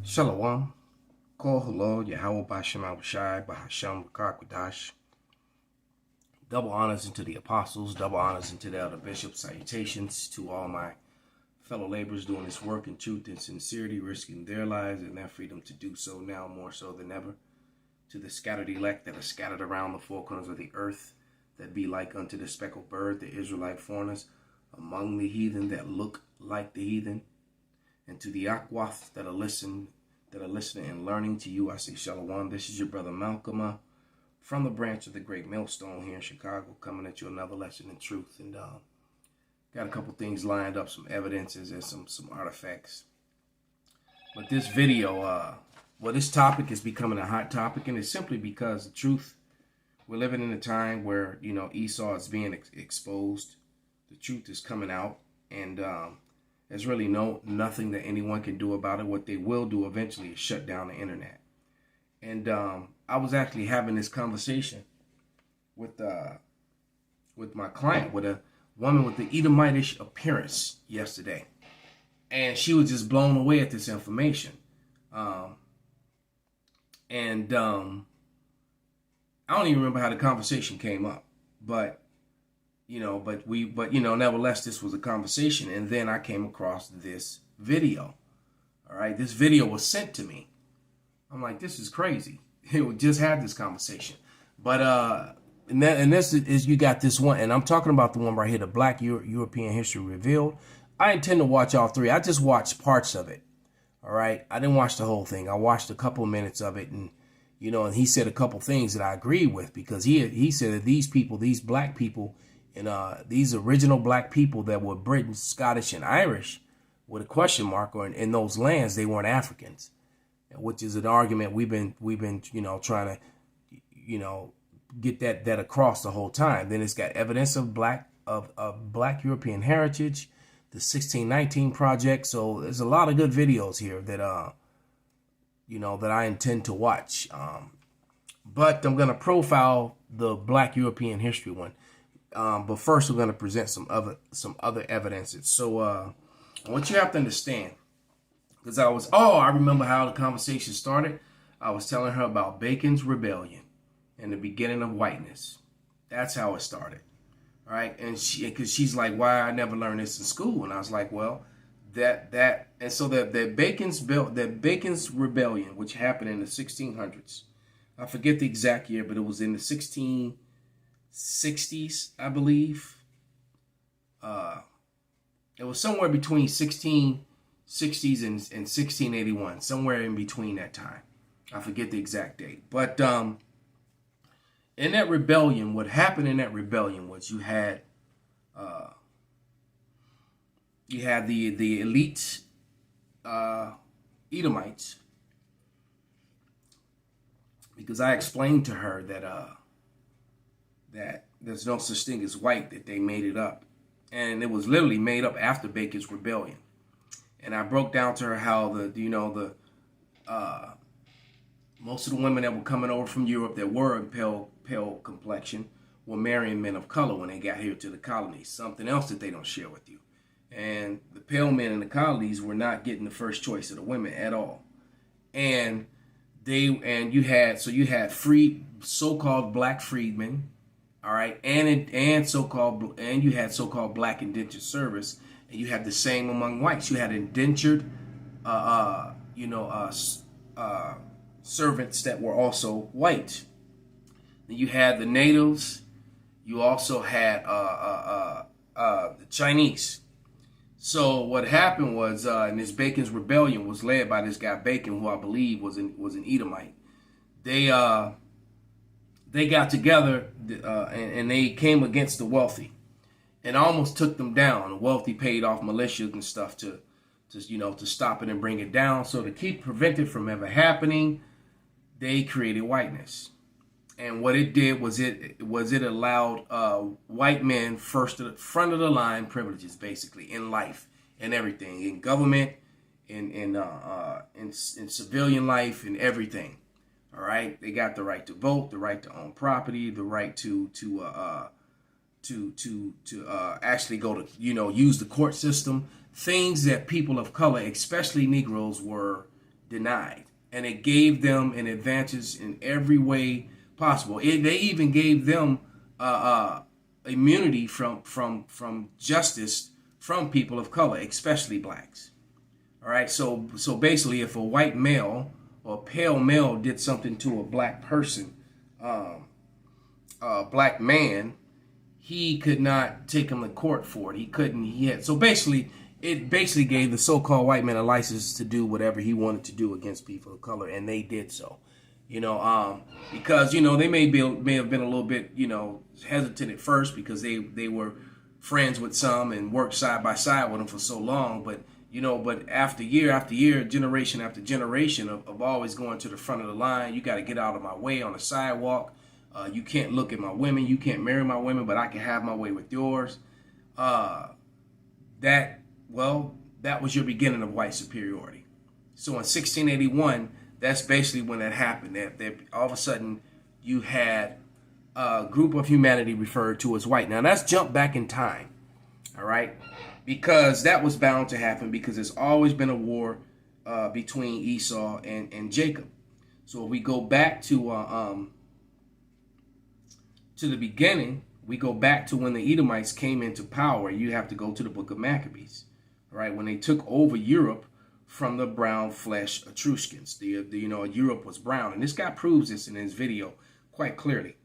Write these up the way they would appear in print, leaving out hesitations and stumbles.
Shalom. Call hello, Yahawah Sham, Qadash. Double honors into the apostles, double honors into the elder bishops. Salutations to all my fellow laborers doing this work in truth and sincerity, risking their lives and their freedom to do so now more so than ever. To the scattered elect that are scattered around the four corners of the earth, that be like unto the speckled bird, the Israelite foreigners, among the heathen that look like the heathen. And to the Yahawah that are listening and learning, to you I say Shalom. This is your brother Malcolm from the branch of the Great Millstone here in Chicago, coming at you another lesson in truth. And got a couple things lined up, some evidences and some artifacts. But this video, this topic is becoming a hot topic, and it's simply because the truth, we're living in a time where, Esau is being exposed. The truth is coming out, and there's really nothing that anyone can do about it. What they will do eventually is shut down the internet. And I was actually having this conversation with my client, with a woman with the Edomitish appearance yesterday, and she was just blown away at this information. I don't even remember how the conversation came up, but nevertheless, this was a conversation. And then I came across this video. All right. This video was sent to me. I'm like, this is crazy. We just had this conversation. But, this is, you got this one, and I'm talking about the one right here, the Black European History Revealed. I intend to watch all three. I just watched parts of it. All right. I didn't watch the whole thing. I watched a couple of minutes of it, and, and he said a couple things that I agree with, because he said that these people, these black people, and these original black people that were British, Scottish, and Irish, with a question mark, or in those lands, they weren't Africans, which is an argument we've been trying to get that across the whole time. Then it's got evidence of black European heritage, the 1619 project. So there's a lot of good videos here that that I intend to watch. But I'm gonna profile the Black European history one. But first, we're going to present some other evidences. So what you have to understand, because I remember how the conversation started. I was telling her about Bacon's rebellion and the beginning of whiteness. That's how it started. All right. And because she's like, why I never learned this in school? And I was like, well, that Bacon's rebellion, which happened in the 1600s. I forget the exact year, but it was in the 1660s, I believe. It was somewhere between 1660s and 1681, somewhere in between that time. I forget the exact date. But in that rebellion, what happened in that rebellion was you had the elite Edomites, because I explained to her that there's no such thing as white, that they made it up. And it was literally made up after Bacon's rebellion. And I broke down to her how most of the women that were coming over from Europe that were in pale complexion were marrying men of color when they got here to the colonies. Something else that they don't share with you. And the pale men in the colonies were not getting the first choice of the women at all. And you had free so-called black freedmen. All right, and you had so-called black indentured service, and you had the same among whites. You had indentured, servants that were also white. Then you had the natives. You also had the Chinese. So what happened was, in this Bacon's rebellion was led by this guy Bacon, who I believe was an Edomite. They got together and they came against the wealthy and almost took them down. The wealthy paid off militias and stuff to stop it and bring it down. So to prevent it from ever happening, they created whiteness. And what it did was it allowed white men front of the line privileges, basically, in life and everything, in government, in civilian life, and everything. All right, they got the right to vote, the right to own property, the right to actually go to use the court system. Things that people of color, especially Negroes, were denied. And it gave them an advantage in every way possible. They even gave them immunity from justice from people of color, especially blacks. All right, so basically, if a white male or a pale male did something to a black person, a black man, he could not take him to court for it. He couldn't. He had. So basically, it basically gave the so-called white man a license to do whatever he wanted to do against people of color, and they did so. Because they may have been a little bit hesitant at first because they were friends with some and worked side by side with them for so long, but after year after year, generation after generation of always going to the front of the line, you got to get out of my way on the sidewalk. You can't look at my women. You can't marry my women, but I can have my way with yours. That was your beginning of white superiority. So in 1681, that's basically when that happened. That all of a sudden you had a group of humanity referred to as white. Now that's jump back in time, all right? Because that was bound to happen because there's always been a war between Esau and Jacob. So if we go back to the beginning, we go back to when the Edomites came into power. You have to go to the book of Maccabees, all right? When they took over Europe from the brown flesh Etruscans. Europe was brown. And this guy proves this in his video quite clearly.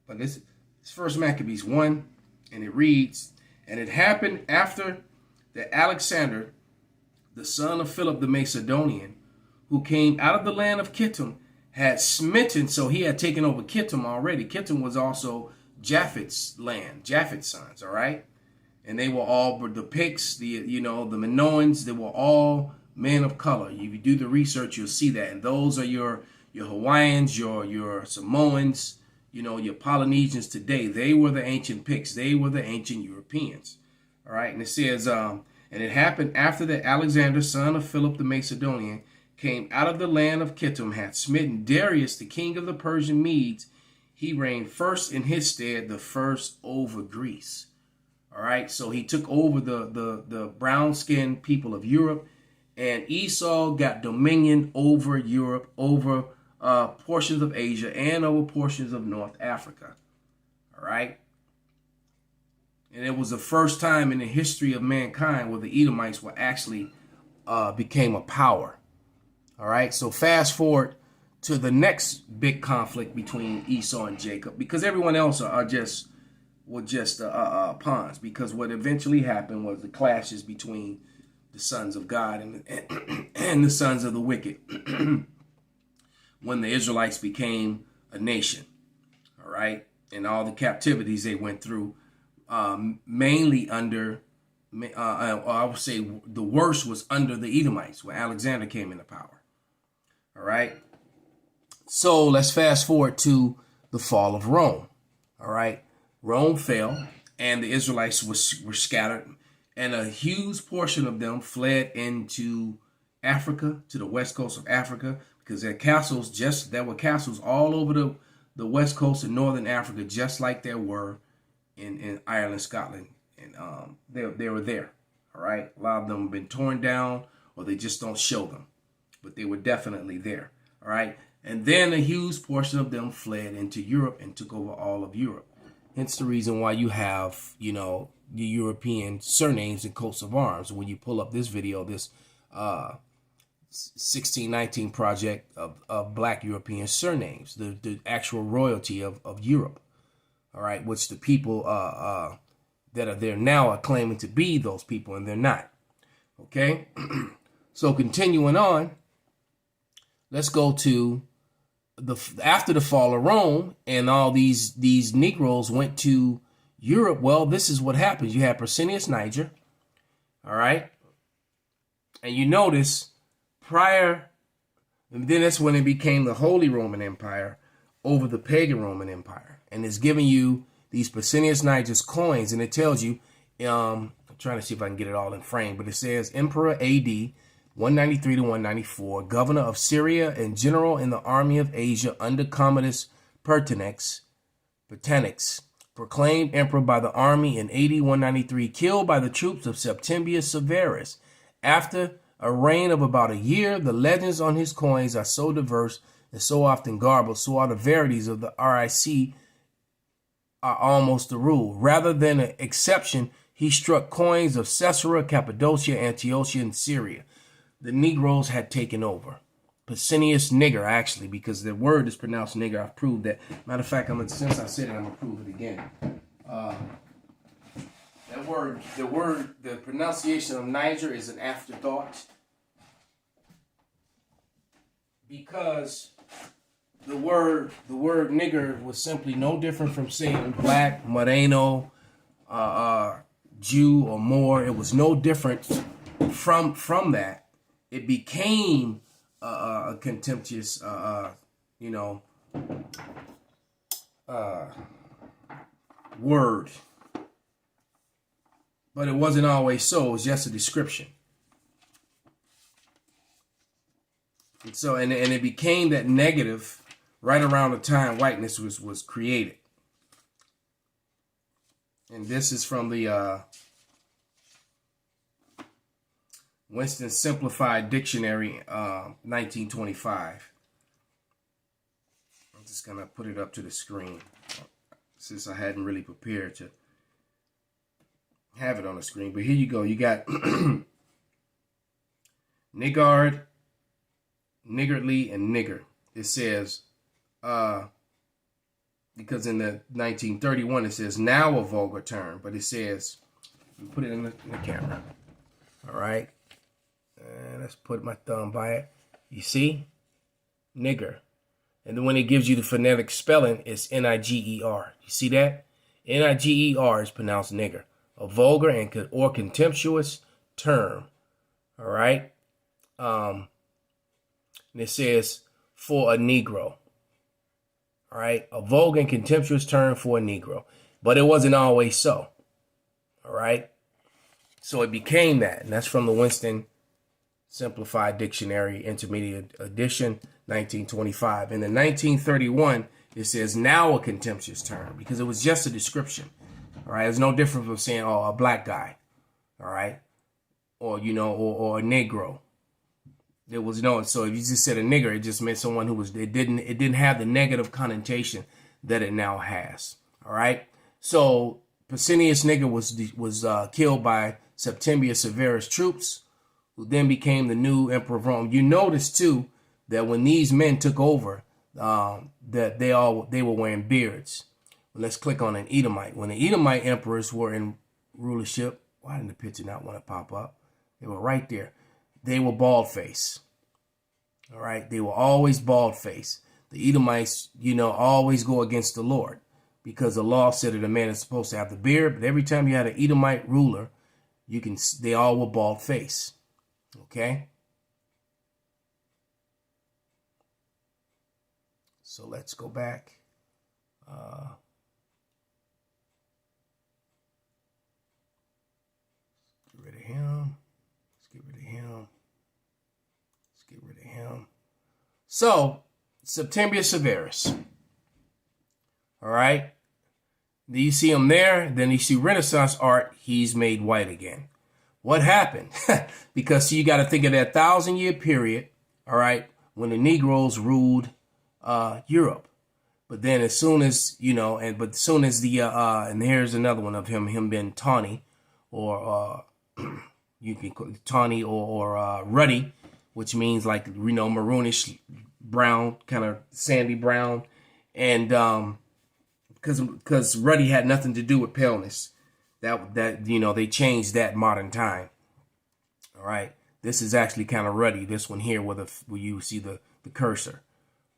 But this is First Maccabees 1, and it reads, "And it happened after that Alexander, the son of Philip the Macedonian, who came out of the land of Kittim, had smitten," so he had taken over Kittim already. Kittim was also Japheth's land, Japheth's sons, all right? And they were all the Picts, the Minoans, they were all men of color. If you do the research, you'll see that. And those are your Hawaiians, your Samoans, your Polynesians today. They were the ancient Picts. They were the ancient Europeans. All right. And it says, and it happened after that Alexander, son of Philip the Macedonian, came out of the land of Kittim, had smitten Darius, the king of the Persian Medes. He reigned first in his stead, the first over Greece. All right. So he took over the brown-skinned people of Europe. And Esau got dominion over Europe, over portions of Asia, and over portions of North Africa. All right. And it was the first time in the history of mankind where the Edomites were actually became a power. All right. So fast forward to the next big conflict between Esau and Jacob, because everyone else were just pawns. Because what eventually happened was the clashes between the sons of God and the sons of the wicked when the Israelites became a nation, all right? And all the captivities they went through, mainly under, I would say the worst was under the Edomites when Alexander came into power, all right? So let's fast forward to the fall of Rome, all right? Rome fell and the Israelites were scattered. And a huge portion of them fled into Africa, to the west coast of Africa, because there were castles all over the west coast of northern Africa, just like there were in Ireland, Scotland. And they were there, all right? A lot of them have been torn down, or they just don't show them. But they were definitely there, all right? And then a huge portion of them fled into Europe and took over all of Europe. Hence the reason why you have, the European surnames and coats of arms. When you pull up this video, this 1619 project of black European surnames, the actual royalty of Europe, all right, which the people that are there now are claiming to be those people, and they're not. Okay, so continuing on, let's go to after the fall of Rome, and all these Negroes went to Europe. Well, this is what happens. You have Persinius Niger, all right? And you notice and then that's when it became the Holy Roman Empire over the pagan Roman Empire. And it's giving you these Persinius Niger's coins, and it tells you, I'm trying to see if I can get it all in frame, but it says Emperor AD 193 to 194, governor of Syria and general in the army of Asia under Commodus Pertinax, proclaimed emperor by the army in AD 193, killed by the troops of Septimius Severus after a reign of about a year. The legends on his coins are so diverse and so often garbled, so are the verities of the RIC are almost the rule. Rather than an exception, he struck coins of Caesarea, Cappadocia, Antiochia, and Syria. The Negroes had taken over. Pesinius nigger, actually, because the word is pronounced nigger. I've proved that. Matter of fact, since I said it, I'm going to prove it again. The pronunciation of Niger is an afterthought. Because the word nigger was simply no different from saying black, moreno, Jew, or Moor. It was no different from that. It became a contemptuous, word. But it wasn't always so. It was just a description. And so, and it became that negative right around the time whiteness was created. And this is from the Winston Simplified Dictionary, 1925. I'm just going to put it up to the screen since I hadn't really prepared to have it on the screen. But here you go. You got niggard, niggardly, and nigger. It says, because in the 1931 it says now a vulgar term, but it says, put it in the camera. All right. And let's put my thumb by it. You see? Nigger. And then when it gives you the phonetic spelling, it's Niger. You see that? Niger is pronounced nigger. A vulgar or contemptuous term. All right? And it says for a Negro. All right? A vulgar and contemptuous term for a Negro. But it wasn't always so. All right? So it became that. And that's from the Winston Simplified Dictionary, Intermediate Edition, 1925. In the 1931, it says now a contemptuous term because it was just a description. All right, it's no different from saying, oh, a black guy. All right, or or a Negro. There was no. So if you just said a nigger, it just meant someone who was. It didn't have the negative connotation that it now has. All right. So Pesinius nigger was killed by Septimius Severus troops, who then became the new emperor of Rome. You notice too that when these men took over, that they were wearing beards. Let's click on an Edomite. When the Edomite emperors were in rulership, why didn't the picture not want to pop up? They were right there. They were bald face. All right, they were always bald face. The Edomites, always go against the Lord because the law said that a man is supposed to have the beard. But every time you had an Edomite ruler, they all were bald face. Okay. So let's go back. Get rid of him. Let's get rid of him. Let's get rid of him. So, Septimius Severus. All right. Then you see him there. Then you see Renaissance art. He's made white again. What happened? Because you got to think of that 1,000-year period. All right. When the Negroes ruled Europe. But then as soon as, and here's another one of him being tawny, or you can call it tawny or ruddy, which means like, maroonish brown, kind of sandy brown. And because ruddy had nothing to do with paleness. That they changed that modern time. All right. This is actually kind of ruddy. This one here where you see the cursor.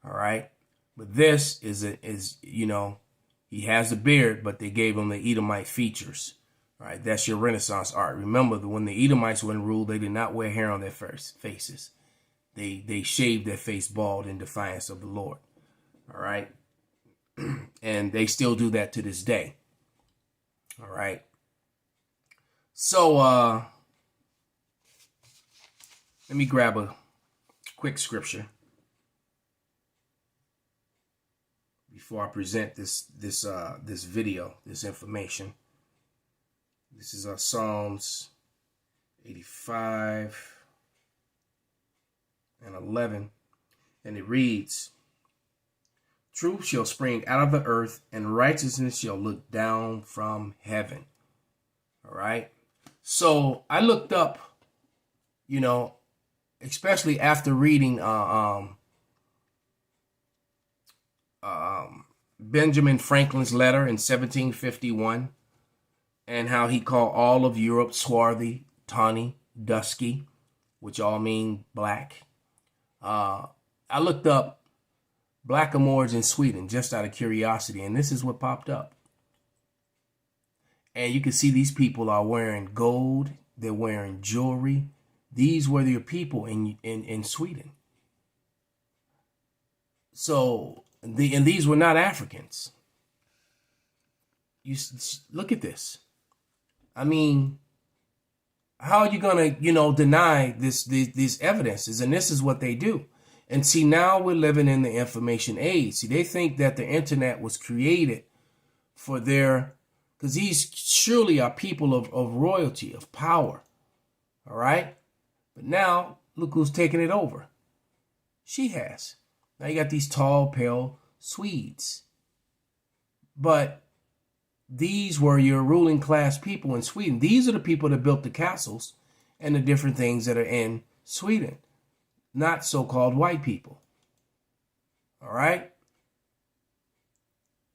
All right. But this is he has a beard, but they gave him the Edomite features. All right. That's your Renaissance art. Remember that when the Edomites were in rule, they did not wear hair on their faces. They shaved their face bald in defiance of the Lord. All right. And they still do that to this day. All right. So let me grab a quick scripture before I present this video, this information. This is Psalms 85. and 11. And it reads, truth shall spring out of the earth, and righteousness shall look down from heaven. All right. So I looked up, you know, especially after reading Benjamin Franklin's letter in 1751, and how he called all of Europe swarthy, tawny, dusky, which all mean black. I looked up blackamoors in Sweden just out of curiosity, and this is what popped up. And you can see these people are wearing gold. They're wearing jewelry. These were their people in Sweden. So, and these were not Africans. You look at this. I mean, how are you going to, you know, deny these evidences? And this is what they do. And see, now we're living in the information age. See, they think that the internet was created for their, because these surely are people of royalty, of power. All right? But now, look who's taking it over. She has. Now you got these tall, pale Swedes. But these were your ruling class people in Sweden. These are the people that built the castles and the different things that are in Sweden. Not so-called white people. All right?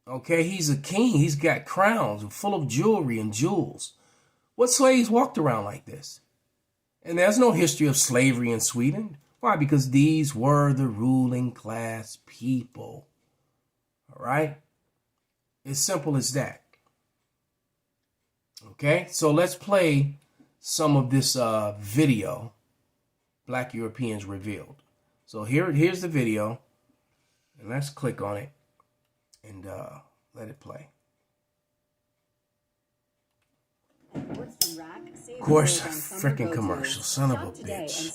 Okay, he's a king. He's got crowns full of jewelry and jewels. What slaves walked around like this? And there's no history of slavery in Sweden. Why? Because these were the ruling class people. All right? As simple as that. Okay, so let's play some of this video, Black Europeans Revealed. So here's the video, and let's click on it and let it play. Of course, freaking commercial, son of a bitch.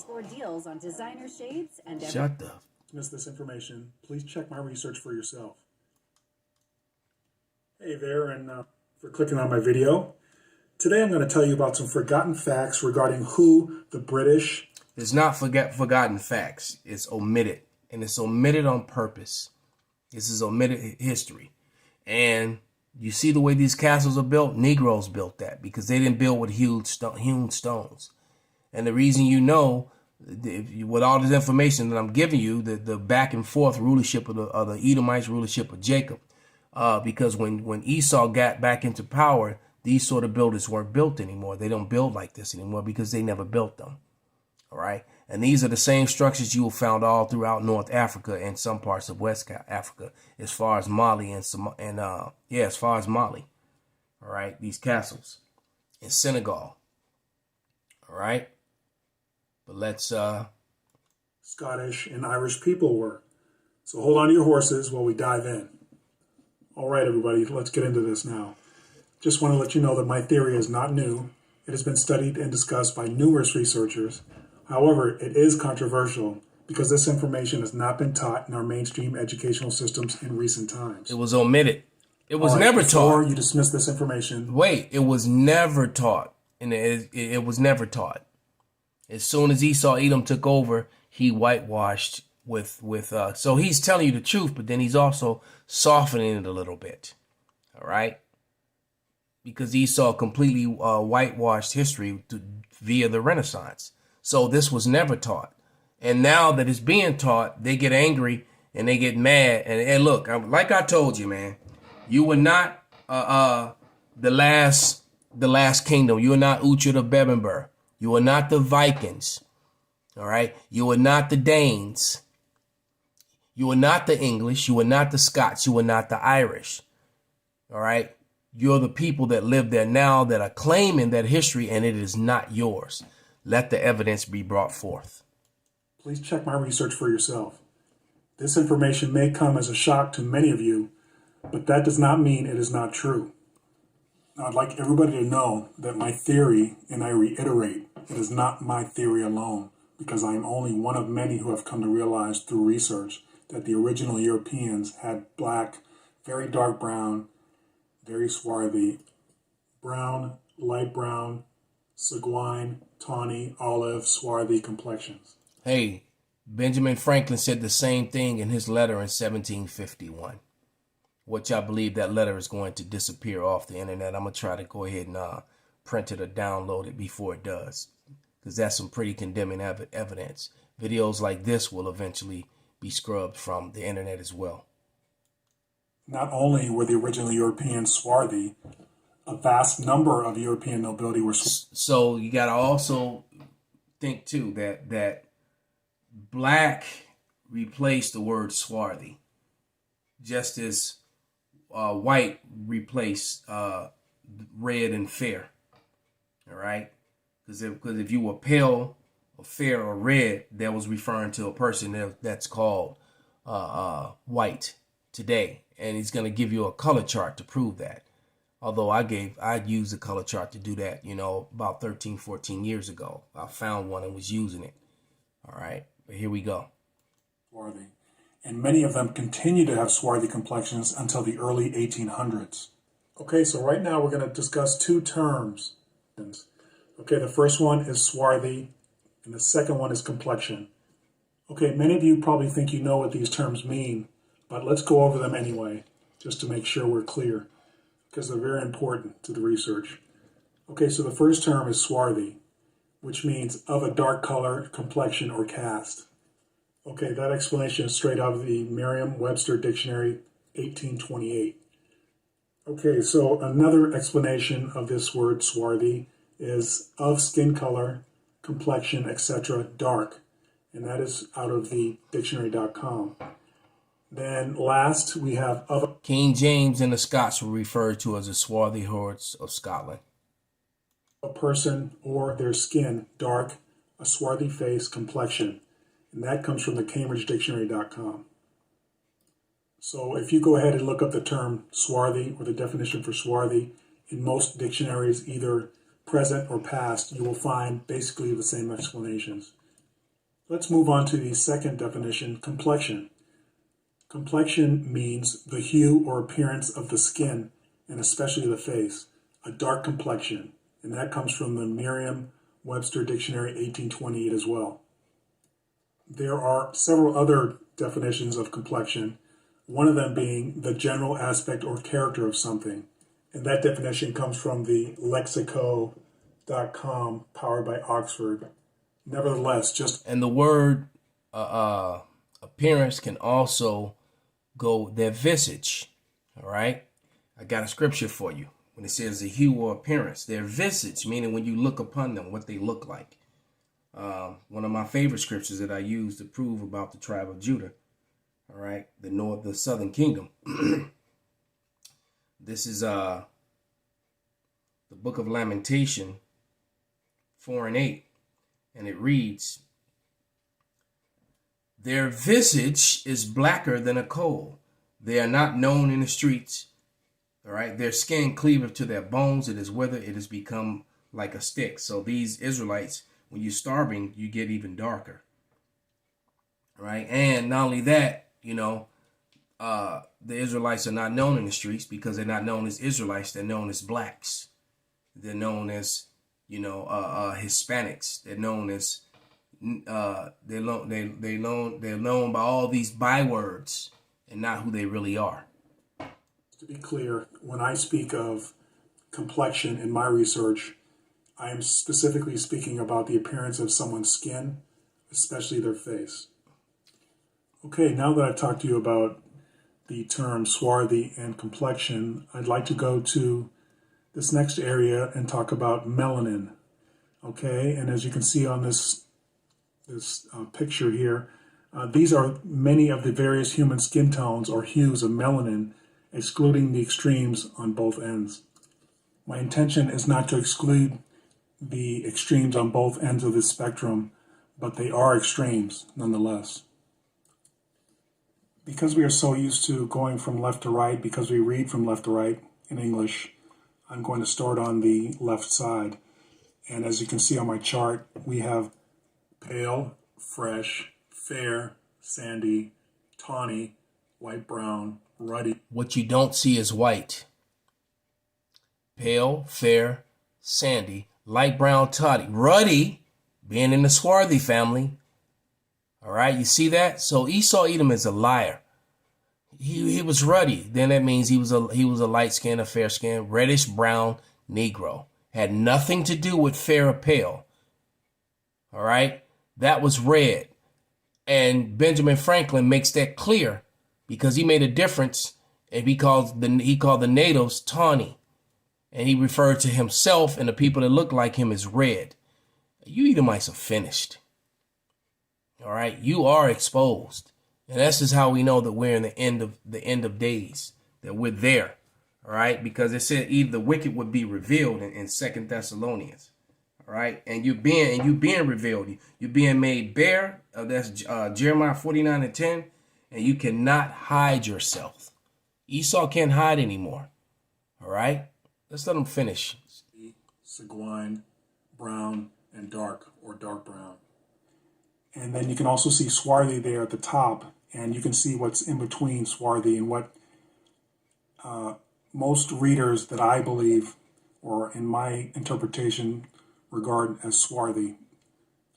Shut up. Miss this information, please check my research for yourself. Hey there, and for clicking on my video. Today I'm going to tell you about some forgotten facts regarding who the British... It's not forgotten facts. It's omitted. And it's omitted on purpose. This is omitted history. And you see the way these castles are built? Negroes built that because they didn't build with hewn stones. And the reason you know, with all this information that I'm giving you, the back and forth rulership of the Edomites, rulership of Jacob, because when Esau got back into power, these sort of buildings weren't built anymore. They don't build like this anymore because they never built them. All right. And these are the same structures you will find all throughout North Africa and some parts of West Africa, as far as Mali as far as Mali. All right. These castles in Senegal. All right. But let's Scottish and Irish people were. So hold on to your horses while we dive in. All right, everybody, let's get into this now. Just want to let you know that my theory is not new. It has been studied and discussed by numerous researchers. However, it is controversial because this information has not been taught in our mainstream educational systems in recent times. It was omitted. It was never taught. Before you dismiss this information... Wait, it was never taught. And it was never taught. As soon as Esau Edom took over, he whitewashed with so he's telling you the truth, but then he's also softening it a little bit. All right? Because Esau completely whitewashed history via the Renaissance. So this was never taught. And now that it's being taught, they get angry and they get mad. And look, like I told you, man, you were not the last kingdom. You were not Uchud of Bebember. You were not the Vikings. All right. You were not the Danes. You were not the English. You were not the Scots. You were not the Irish. All right. You're the people that live there now that are claiming that history, and it is not yours. Let the evidence be brought forth. Please check my research for yourself. This information may come as a shock to many of you, but that does not mean it is not true. I'd like everybody to know that my theory, and I reiterate, it is not my theory alone, because I am only one of many who have come to realize through research that the original Europeans had black, very dark brown, very swarthy, brown, light brown, sanguine, tawny, olive, swarthy complexions. Hey, Benjamin Franklin said the same thing in his letter in 1751, which I believe that letter is going to disappear off the internet. I'm going to try to go ahead and print it or download it before it does, because that's some pretty condemning evidence. Videos like this will eventually be scrubbed from the internet as well. Not only were the original Europeans swarthy, a vast number of European nobility were So you got to also think too that black replaced the word swarthy, just as white replaced red and fair. All right, because if you were pale or fair or red, that was referring to a person that's called white today, and he's going to give you a color chart to prove that. Although I used a color chart to do that, about 13, 14 years ago. I found one and was using it. All right, but here we go. Swarthy. And many of them continue to have swarthy complexions until the early 1800s. Okay, so right now we're going to discuss two terms. Okay, the first one is swarthy, and the second one is complexion. Okay, many of you probably think you know what these terms mean, but let's go over them anyway, just to make sure we're clear, because they're very important to the research. Okay, so the first term is swarthy, which means of a dark color, complexion, or cast. Okay, that explanation is straight out of the Merriam-Webster Dictionary, 1828. Okay, so another explanation of this word swarthy is of skin color, complexion, etc., dark. And that is out of the dictionary.com. Then last, we have of King James and the Scots were referred to as the swarthy hordes of Scotland. A person or their skin dark, a swarthy face, complexion. And that comes from the CambridgeDictionary.com. So if you go ahead and look up the term swarthy or the definition for swarthy in most dictionaries, either present or past, you will find basically the same explanations. Let's move on to the second definition, complexion. Complexion means the hue or appearance of the skin, and especially the face, a dark complexion. And that comes from the Merriam-Webster Dictionary 1828 as well. There are several other definitions of complexion, one of them being the general aspect or character of something. And that definition comes from the lexico.com, powered by Oxford. Nevertheless, And the word appearance can also go their visage. All right? I got a scripture for you. When it says the hue or appearance, their visage, meaning when you look upon them, what they look like. One of my favorite scriptures that I use to prove about the tribe of Judah. All right, the southern kingdom. This is the book of Lamentation 4:8, and it reads, "Their visage is blacker than a coal. They are not known in the streets. All right, their skin cleaveth to their bones. It is withered. It has become like a stick." So these Israelites, when you're starving, you get even darker. All right, and not only that, the Israelites are not known in the streets because they're not known as Israelites. They're known as blacks. They're known as, Hispanics. They're known as, they're known by all these bywords and not who they really are. to be clear, when I speak of complexion in my research, I am specifically speaking about the appearance of someone's skin, especially their face. Okay, now that I've talked to you about the term swarthy and complexion, I'd like to go to this next area and talk about melanin. Okay, and as you can see on this picture here, these are many of the various human skin tones or hues of melanin, excluding the extremes on both ends. My intention is not to exclude the extremes on both ends of this spectrum, but they are extremes nonetheless. Because we are so used to going from left to right, because we read from left to right in English, I'm going to start on the left side. And as you can see on my chart, we have pale, fresh, fair, sandy, tawny, light brown, ruddy. What you don't see is white. Pale, fair, sandy, light brown, tawny, ruddy, being in the swarthy family. All right, you see that? So Esau Edom is a liar. He was ruddy. Then that means he was a light skinned, a fair skinned, reddish brown Negro. Had nothing to do with fair or pale. All right, that was red. And Benjamin Franklin makes that clear because he made a difference, and he called the natives tawny, and he referred to himself and the people that looked like him as red. You Edomites are finished. All right, you are exposed, and that's just how we know that we're in the end of days. That we're there. All right, because it said either the wicked would be revealed in 2 Thessalonians. All right, and you being revealed. You're being made bare. That's Jeremiah 49:10, and you cannot hide yourself. Esau can't hide anymore. All right, let's let him finish. Seguin, brown, and dark or dark brown. And then you can also see swarthy there at the top, and you can see what's in between swarthy and what most readers that I believe, or in my interpretation, regard as swarthy,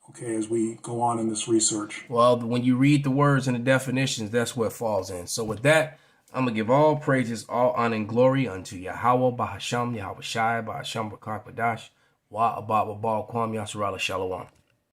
okay, as we go on in this research. Well, when you read the words and the definitions, that's where it falls in. So with that, I'm going to give all praises, all honor and glory unto Yahawah, Bahasham, Yahawashi, Bahasham, Barak, Qadash, Wa Abba, Babal, Kwam, Yasrala, Shalom.